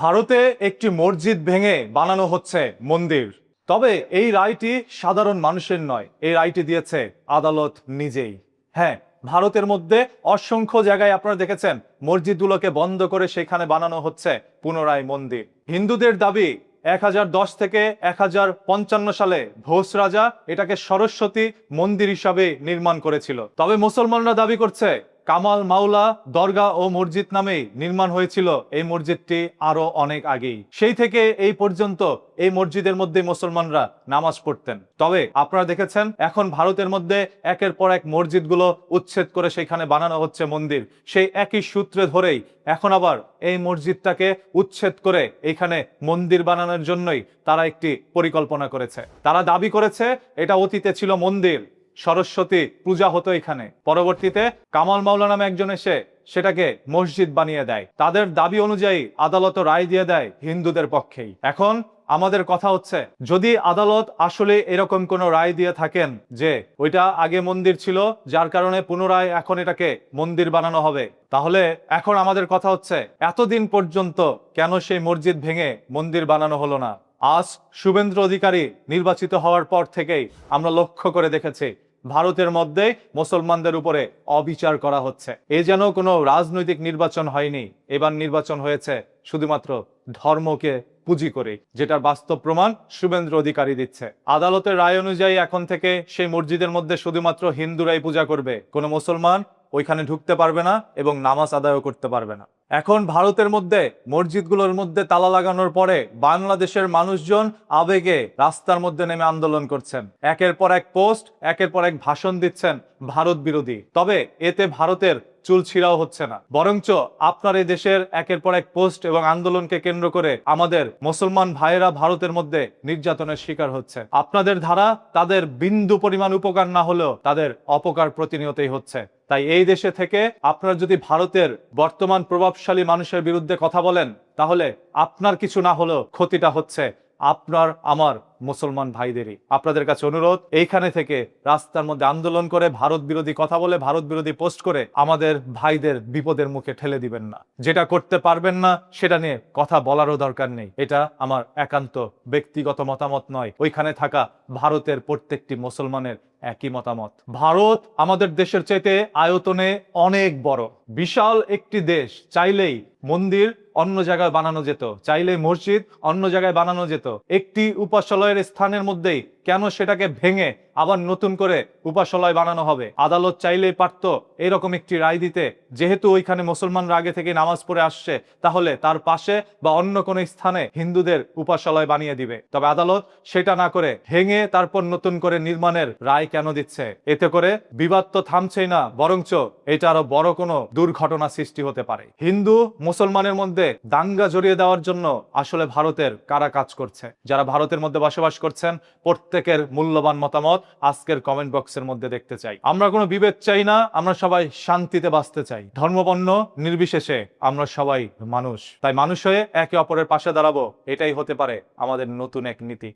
ভারতে একটি মসজিদ ভেঙে বানানো হচ্ছে মন্দির। তবে এই রায়টি সাধারণ মানুষের নয়, এই রায়টি দিয়েছে আদালত নিজেই। হ্যাঁ, ভারতের মধ্যে অসংখ্য জায়গায় আপনারা দেখেছেন মসজিদগুলোকে বন্ধ করে সেখানে বানানো হচ্ছে পুনরায় মন্দির। হিন্দুদের দাবি 1010 থেকে 1055 সালে ঘোষ রাজা এটাকে সরস্বতী মন্দির হিসাবে নির্মাণ করেছিল। তবে মুসলমানরা দাবি করছে কামাল মাওলা দরগা ও মসজিদ নামেই নির্মাণ হয়েছিল এই মসজিদটি আরো অনেক আগেই। সেই থেকে এই পর্যন্ত এই মসজিদের মধ্যে মুসলমানরা নামাজ পড়তেন। তবে আপনারা দেখেছেন এখন ভারতের মধ্যে একের পর এক মসজিদগুলো উচ্ছেদ করে সেখানে বানানো হচ্ছে মন্দির। সেই একই সূত্রে ধরেই এখন আবার এই মসজিদটাকে উচ্ছেদ করে এখানে মন্দির বানানোর জন্যই তারা একটি পরিকল্পনা করেছে। তারা দাবি করেছে এটা অতীতে ছিল মন্দির, সরস্বতী পূজা হতো এখানে। পরবর্তীতে কামাল মাওলা নামে একজন এসে সেটাকে মসজিদ বানিয়ে দেয়। তাদের দাবি অনুযায়ী আদালত রায় দিয়ে দেয় হিন্দুদের পক্ষেই। এখন আমাদের কথা হচ্ছে, যদি আদালত আসলে এরকম কোন রায় দিয়ে থাকেন যে ওইটা আগে মন্দির ছিল যার কারণে পুনরায় এখন এটাকে মন্দির বানানো হবে, তাহলে এখন আমাদের কথা হচ্ছে এতদিন পর্যন্ত কেন সেই মসজিদ ভেঙে মন্দির বানানো হলো না? আজ শুভেন্দু অধিকারী নির্বাচিত হওয়ার পর থেকেই আমরা লক্ষ্য করে দেখেছি ভারতের মধ্যে মুসলমানদের উপরে অবিচার করা হচ্ছে। এ যেন কোনো রাজনৈতিক নির্বাচন হয়নি, এবার নির্বাচন হয়েছে শুধুমাত্র ধর্মকে পুঁজি করে, যেটার বাস্তব প্রমাণ শুভেন্দু অধিকারী দিচ্ছে। আদালতের রায় অনুযায়ী এখন থেকে সেই মসজিদের মধ্যে শুধুমাত্র হিন্দুরাই পূজা করবে, কোনো মুসলমান ওইখানে ঢুকতে পারবে না এবং নামাজ আদায়ও করতে পারবে না। এখন ভারতের মধ্যে মসজিদগুলোর মধ্যে তালা লাগানোর পরে বাংলাদেশের মানুষজন আবেগে রাস্তার মধ্যে নেমে আন্দোলন করছেন, একের পর এক পোস্ট, একের পর এক ভাষণ দিচ্ছেন ভারত বিরোধী। তবে এতে ভারতের চুল ছিঁড়াও হচ্ছে না, বরঞ্চ আপনার এই দেশের একের পর এক পোস্ট এবং আন্দোলনকে কেন্দ্র করে আমাদের মুসলমান ভাইয়েরা ভারতের মধ্যে নির্যাতনের শিকার হচ্ছে। আপনাদের ধারা তাদের বিন্দু পরিমাণ উপকার না হলেও তাদের অপকার প্রতিনিয়তই হচ্ছে। তাই এই দেশে থেকে আপনারা যদি ভারতের বর্তমান প্রভাবশালী মানুষের বিরুদ্ধে কথা বলেন, তাহলে আপনার কিছু না হলেও ক্ষতিটা হচ্ছে আপনার আমার মুসলমান ভাইদেরই। আপনাদের কাছে অনুরোধ, এইখানে থেকে রাস্তার মধ্যে আন্দোলন করে ভারত বিরোধী কথা বলে ভারত বিরোধী পোস্ট করে আমাদের ভাইদের বিপদের মুখে ঠেলে দিবেন না। যেটা করতে পারবেন না সেটা নিয়ে কথা বলারও দরকার নেই। এটা আমার একান্ত ব্যক্তিগত মতামত নয়, ওইখানে থাকা ভারতের প্রত্যেকটি মুসলমানের একই মতামত। ভারত আমাদের দেশের চাইতে আয়তনে অনেক বড়, বিশাল একটি দেশ। চাইলেই মন্দির অন্য জায়গায় বানানো যেত, চাইলেই মসজিদ অন্য জায়গায় বানানো যেত। একটি উপাসনালয়ের স্থানের মধ্যেই কেন সেটাকে ভেঙে আবার নতুন করে উপাসনালয় বানানো হবে? আদালত চাইলেই পারতো এরকম একটি রায় দিতে, যেহেতু ওইখানে মুসলমানরা আগে থেকে নামাজ পড়ে আসছে, তাহলে তার পাশে বা অন্য কোনো স্থানে হিন্দুদের উপাসনালয় বানিয়ে দিবে। তবে আদালত সেটা না করে ভেঙে তারপর নতুন করে নির্মাণের রায় কেন দিচ্ছে? এতে করে বিবাদ তো থামছেই না, বরঞ্চ এটা আরো বড় কোনো দুর্ঘটনা সৃষ্টি হতে পারে। হিন্দু মুসলমানের মধ্যে দাঙ্গা জড়িয়ে দেওয়ার জন্য আসলে ভারতের কারা কাজ করছে? যারা ভারতের মধ্যে বসবাস করছেন, প্রত্যেকের মূল্যবান মতামত আজকের কমেন্ট বক্সের মধ্যে দেখতে চাই। আমরা কোনো বিভেদ চাই না, আমরা সবাই শান্তিতে বাঁচতে চাই। ধর্মবর্ণ নির্বিশেষে আমরা সবাই মানুষ। তাই মানুষ হয়ে একে অপরের পাশে দাঁড়াবো, এটাই হতে পারে আমাদের নতুন এক নীতি।